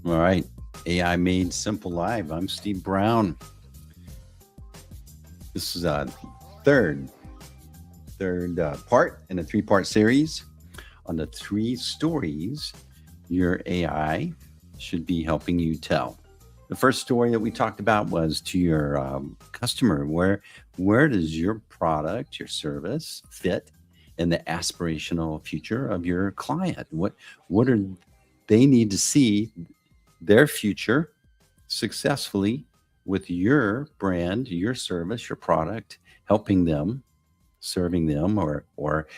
All right. AI Made Simple Live. I'm Steve Brown. This is a third part in a three-part series on the three stories your AI should be helping you tell. The first story that we talked about was to your customer. Where does your product, your service, fit in the aspirational future of your client? What are they need to see their future successfully with your brand, your service, your product, helping them, serving them, or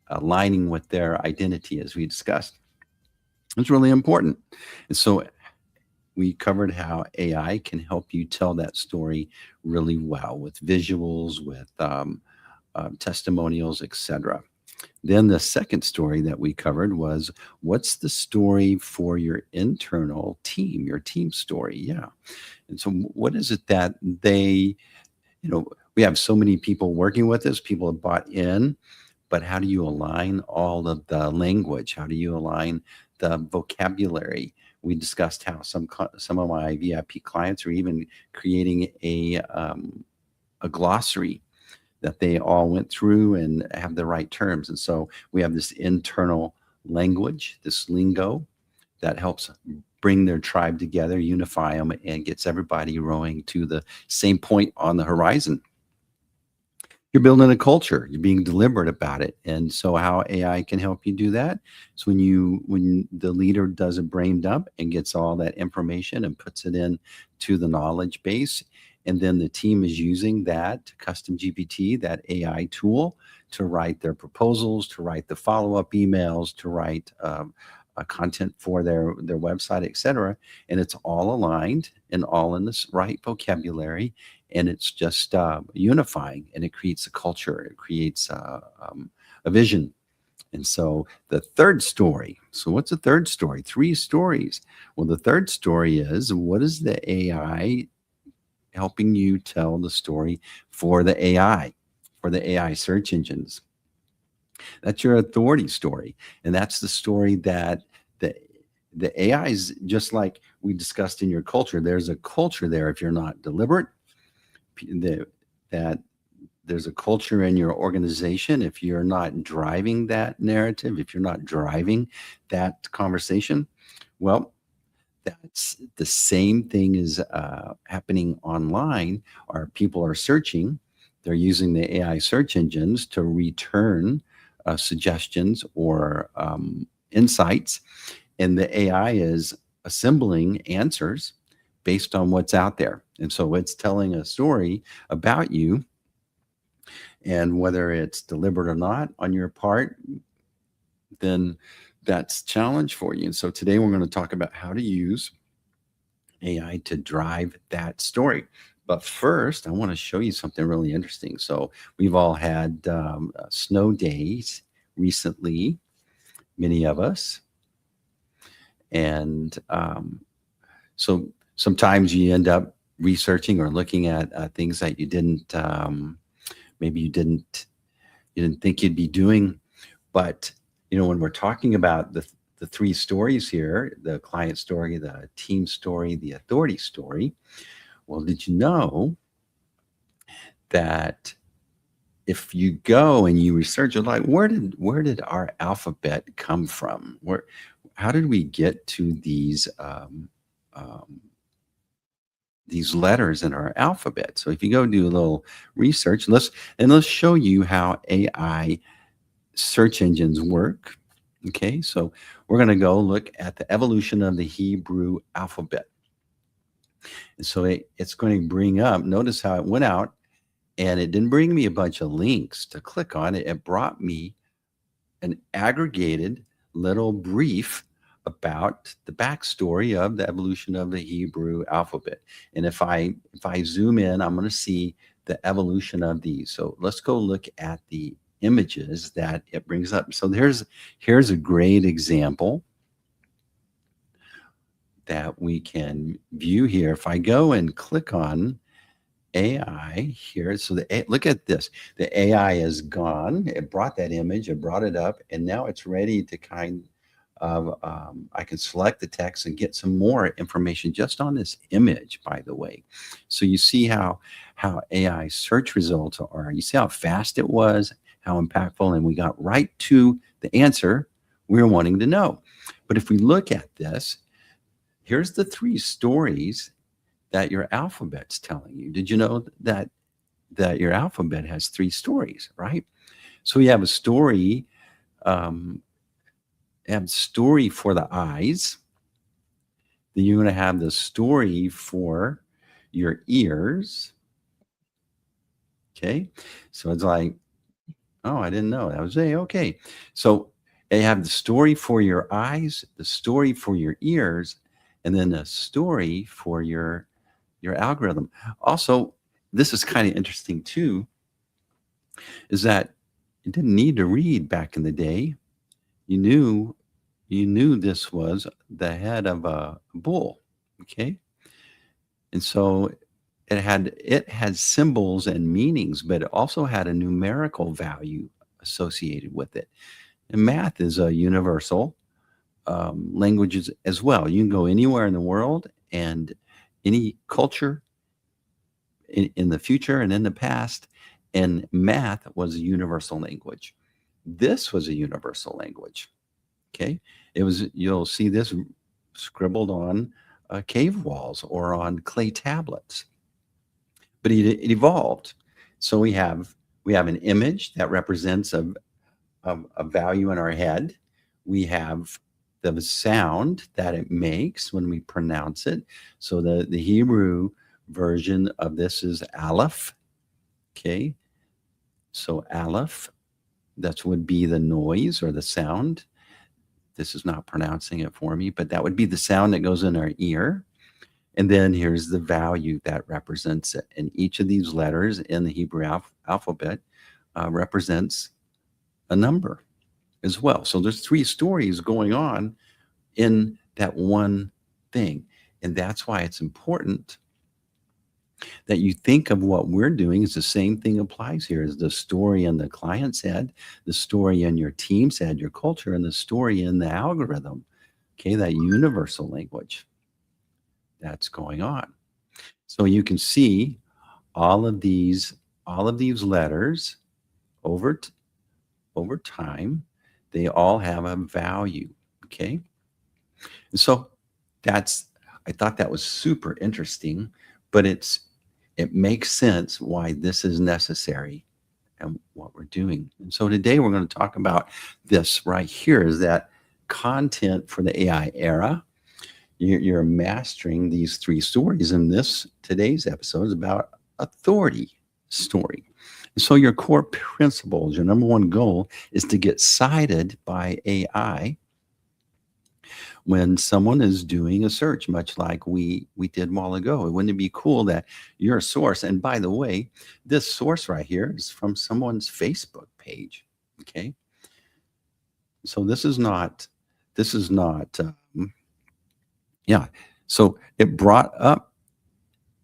aligning with their identity, as we discussed. It's really important. And so we covered how AI can help you tell that story really well with visuals, with testimonials, etc. Then the second story that we covered was what's the story for your internal team, your team story? Yeah. And so what is it that they, we have so many people working with us, people have bought in, but how do you align all of the language? How do you align the vocabulary? We discussed how some of my VIP clients are even creating a glossary that they all went through and have the right terms. And so we have this internal language, this lingo that helps bring their tribe together, unify them, and gets everybody rowing to the same point on the horizon. You're building a culture, you're being deliberate about it. And so how AI can help you do that is when the leader does a brain dump and gets all that information and puts it in to the knowledge base, and then the team is using that custom GPT, that AI tool, to write their proposals, to write the follow-up emails, to write content for their website, etc. And it's all aligned and all in this right vocabulary, and it's just unifying, and it creates a culture, it creates a vision. And so the third story, so what's the third story? Three stories. Well, the third story is, what is the AI helping you tell the story for the AI, for the AI search engines? That's your authority story. And that's the story that the the AI is just like we discussed in your culture. There's a culture there if you're not deliberate. The, that there's a culture in your organization if you're not driving that narrative, if you're not driving that conversation. Well, that's the same thing is happening online. Our people are searching. They're using the AI search engines to return suggestions or insights, and the AI is assembling answers based on what's out there. And so it's telling a story about you, and whether it's deliberate or not on your part, then that's challenge for you. And so today we're going to talk about how to use AI to drive that story. But first, I want to show you something really interesting. So we've all had snow days recently, many of us, and so sometimes you end up researching or looking at things that you didn't maybe you didn't think you'd be doing. But when we're talking about the three stories here, the client story, the team story, the authority story, well, did you know that if you go and you research it, like where did our alphabet come from? How did we get to um, these letters in our alphabet? So if you go do a little research, let's show you how AI search engines work. Okay, so we're going to go look at the evolution of the Hebrew alphabet. And so it's going to bring up, notice how it went out, and it didn't bring me a bunch of links to click on. It brought me an aggregated little brief about the backstory of the evolution of the Hebrew alphabet. And if I zoom in, I'm going to see the evolution of these. So let's go look at the images that it brings up. So here's a great example that we can view here. If I go and click on AI here, so look at this. The AI is gone. It brought that image, it brought it up, and now it's ready to of, I can select the text and get some more information just on this image, by the way. So you see how AI search results are. You see how fast it was, how impactful, and we got right to the answer we were wanting to know. But if we look at this, here's the three stories that your alphabet's telling you. Did you know that your alphabet has three stories, right? So we have a story, um, have story for the eyes. Then you're going to have the story for your ears. Okay, so it's like, oh, I didn't know that was a okay. So they have the story for your eyes, the story for your ears, and then a story for your algorithm. Also, this is kind of interesting too, is that you didn't need to read back in the day. You knew you knew this was the head of a bull. Okay. And so it had symbols and meanings, but it also had a numerical value associated with it. And math is a universal language as well. You can go anywhere in the world and any culture in the future and in the past, and math was a universal language. This was a universal language. Okay, it was. You'll see this scribbled on cave walls or on clay tablets, but it evolved. So we have an image that represents a value in our head. We have the sound that it makes when we pronounce it. So the Hebrew version of this is Aleph. Okay, so Aleph, that would be the noise or the sound. This is not pronouncing it for me, but that would be the sound that goes in our ear. And then here's the value that represents it. And each of these letters in the Hebrew alphabet represents a number as well. So there's three stories going on in that one thing. And that's why it's important that you think of what we're doing as the same thing applies here as the story in the client's head, the story in your team's head, your culture, and the story in the algorithm. Okay, that universal language that's going on. So you can see all of these, all of these letters over over time, they all have a value. Okay, and so that's, I thought that was super interesting, but it makes sense why this is necessary and what we're doing. And so today we're going to talk about this right here, is that content for the AI era. You're mastering these three stories. And this today's episode is about authority story. So your core principles, your number one goal is to get cited by AI when someone is doing a search, much like we did a while ago. Wouldn't it be cool that your source, and by the way, this source right here is from someone's Facebook page. Okay, so this is not yeah. So it brought up,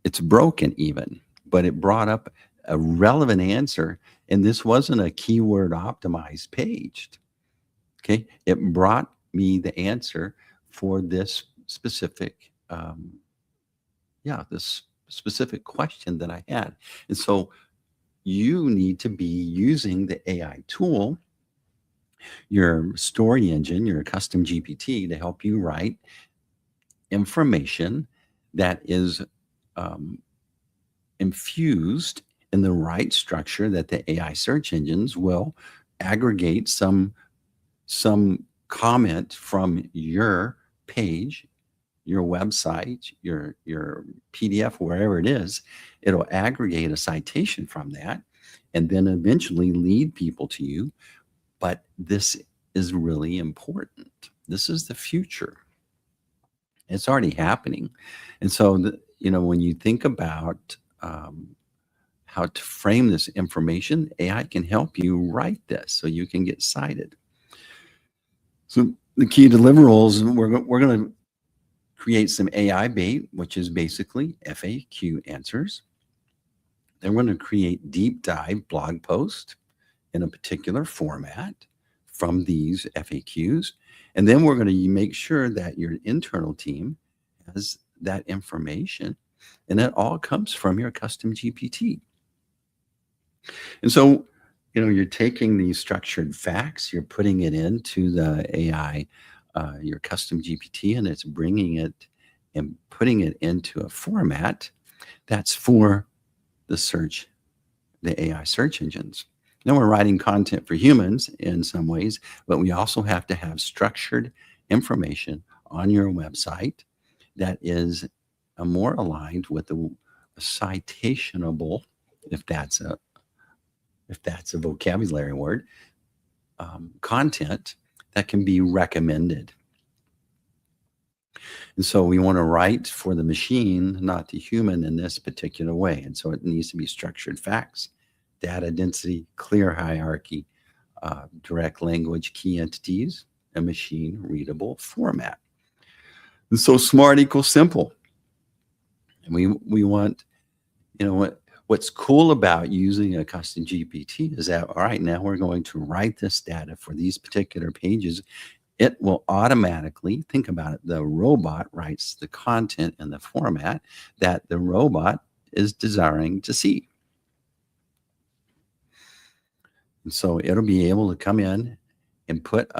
it's broken even, but it brought up a relevant answer, and this wasn't a keyword optimized page. Okay, it brought me the answer for this specific, this specific question that I had. And so you need to be using the AI tool, your story engine, your custom GPT, to help you write information that is um, infused in the right structure that the AI search engines will aggregate some comment from your page, your website, your PDF, wherever it is. It'll aggregate a citation from that and then eventually lead people to you. But this is really important. This is the future. It's already happening. And so, when you think about how to frame this information, AI can help you write this so you can get cited. So the key deliverables, we're going to create some AI bait, which is basically FAQ answers. Then we're going to create deep dive blog posts in a particular format from these FAQs. And then we're going to make sure that your internal team has that information. And that all comes from your custom GPT. And so, you're taking these structured facts, you're putting it into the AI, your custom GPT, and it's bringing it and putting it into a format that's for the search, the AI search engines. Now we're writing content for humans in some ways, but we also have to have structured information on your website that is more aligned with the citationable, if that's a vocabulary word, content that can be recommended. And so we want to write for the machine, not the human in this particular way. And so it needs to be structured facts, data density, clear hierarchy, direct language key entities, a machine readable format. And so smart equals simple. And we want, what's cool about using a custom GPT is that, all right, now we're going to write this data for these particular pages. It will automatically, think about it, the robot writes the content in the format that the robot is desiring to see. And so it'll be able to come in and put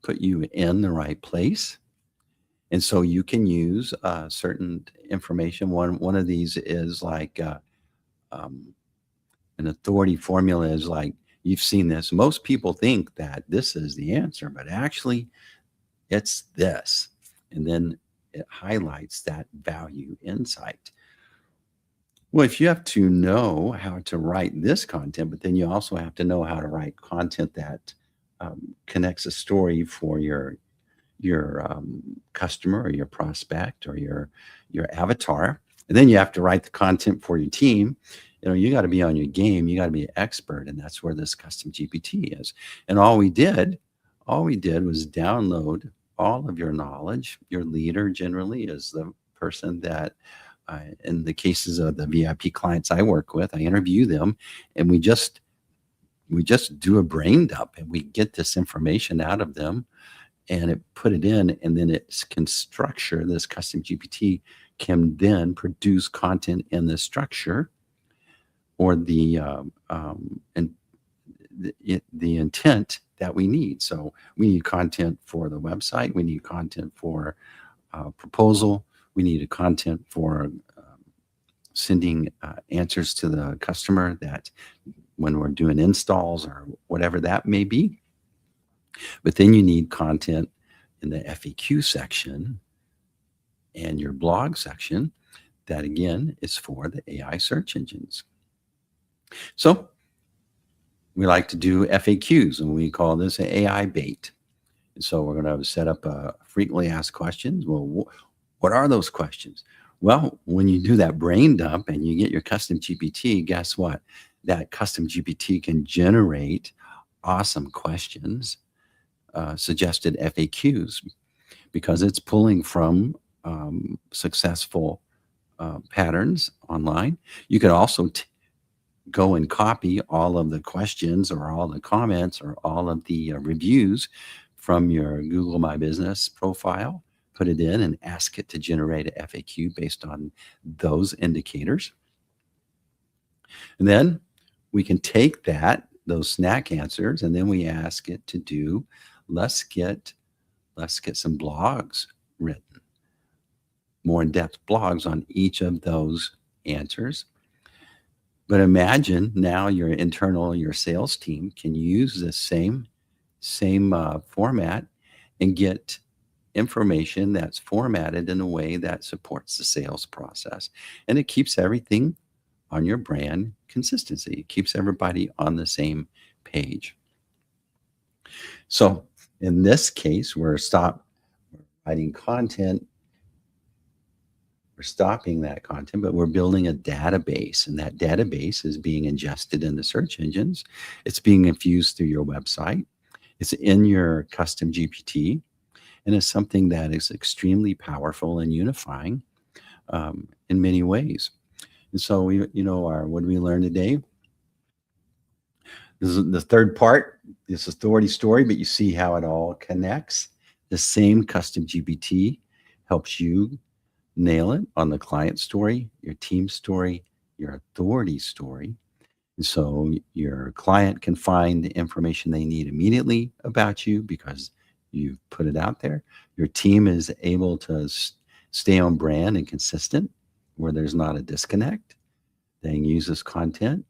you in the right place. And so you can use certain information. One of these is like um, an authority formula is like, you've seen this. Most people think that this is the answer, but actually it's this. And then it highlights that value insight. Well, if you have to know how to write this content, but then you also have to know how to write content that connects a story for your customer or your prospect or your avatar, and then you have to write the content for your team. You got to be on your game. You got to be an expert, and that's where this custom GPT is. And all we did was download all of your knowledge. Your leader generally is the person that, in the cases of the VIP clients I work with, I interview them, and we just do a brain dump, and we get this information out of them, and it put it in, and then it can structure. This custom GPT can then produce content in the structure or and the intent that we need. So we need content for the website. We need content for proposal. We need a content for sending answers to the customer that when we're doing installs or whatever that may be. But then you need content in the FAQ section and your blog section that, again, is for the AI search engines. So we like to do FAQs, and we call this an AI bait. And so we're going to set up frequently asked questions. Well, what are those questions? Well, when you do that brain dump and you get your custom GPT, guess what? That custom GPT can generate awesome questions, suggested FAQs, because it's pulling from successful patterns online. You could also go and copy all of the questions or all the comments or all of the reviews from your Google My Business profile, put it in and ask it to generate a FAQ based on those indicators. And then we can take those snack answers, and then we ask it to do, let's get some blogs written, more in-depth blogs on each of those answers. But imagine now your sales team can use the same format and get information that's formatted in a way that supports the sales process. And it keeps everything on your brand consistency. It keeps everybody on the same page. So in this case, we're writing content. We're stopping that content, but we're building a database, and that database is being ingested in the search engines. It's being infused through your website. It's in your custom GPT, and it's something that is extremely powerful and unifying in many ways. And so what did we learn today? This is the third part, this authority story, but you see how it all connects. The same custom GPT helps you nail it on the client story, your team story, your authority story. And so your client can find the information they need immediately about you because you've put it out there. Your team is able to stay on brand and consistent where there's not a disconnect. They use this content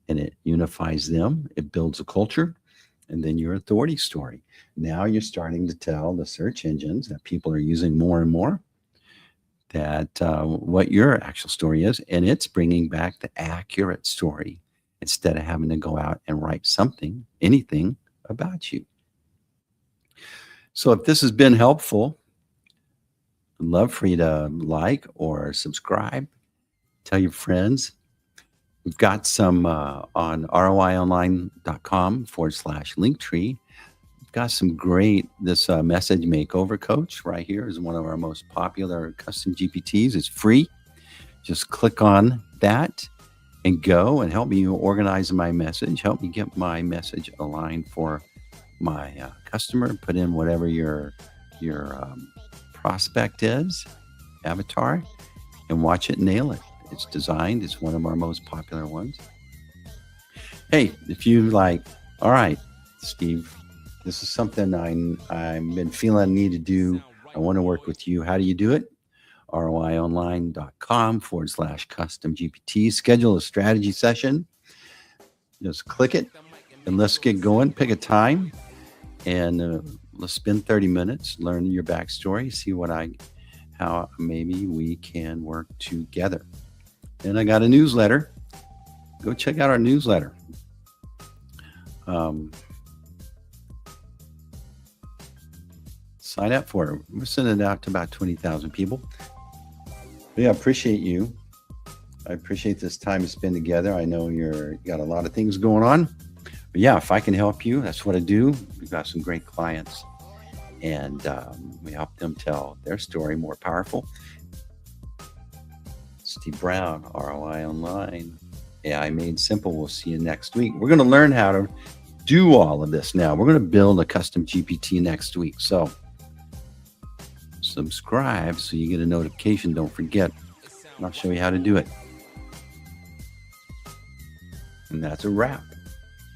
and it unifies them, it builds a culture, and then your authority story. Now you're starting to tell the search engines that people are using more and more that what your actual story is, and it's bringing back the accurate story instead of having to go out and write something, anything about you. So if this has been helpful, I'd love for you to like or subscribe, tell your friends. We've got some on roionline.com/linktree. We've got some great, this message makeover coach right here is one of our most popular custom GPTs. It's free. Just click on that and go and help me organize my message. Help me get my message aligned for my customer. Put in whatever your prospect is, avatar, and watch it nail it. It's designed. It's one of our most popular ones. Hey, if you like, all right, Steve, this is something I've been feeling I need to do. I want to work with you. How do you do it? roionline.com/custom GPT. Schedule a strategy session. Just click it and let's get going. Pick a time and let's spend 30 minutes, learn your backstory, see how maybe we can work together. And I got a newsletter. Go check out our newsletter. Sign up for it. We're sending it out to about 20,000 people. But yeah, I appreciate you. I appreciate this time to spend together. I know you got a lot of things going on. But yeah, if I can help you, that's what I do. We've got some great clients. And we help them tell their story more powerful. Steve Brown, ROI Online, AI Made Simple. We'll see you next week. We're going to learn how to do all of this now. We're going to build a custom GPT next week. So subscribe so you get a notification. Don't forget. And I'll show you how to do it. And that's a wrap.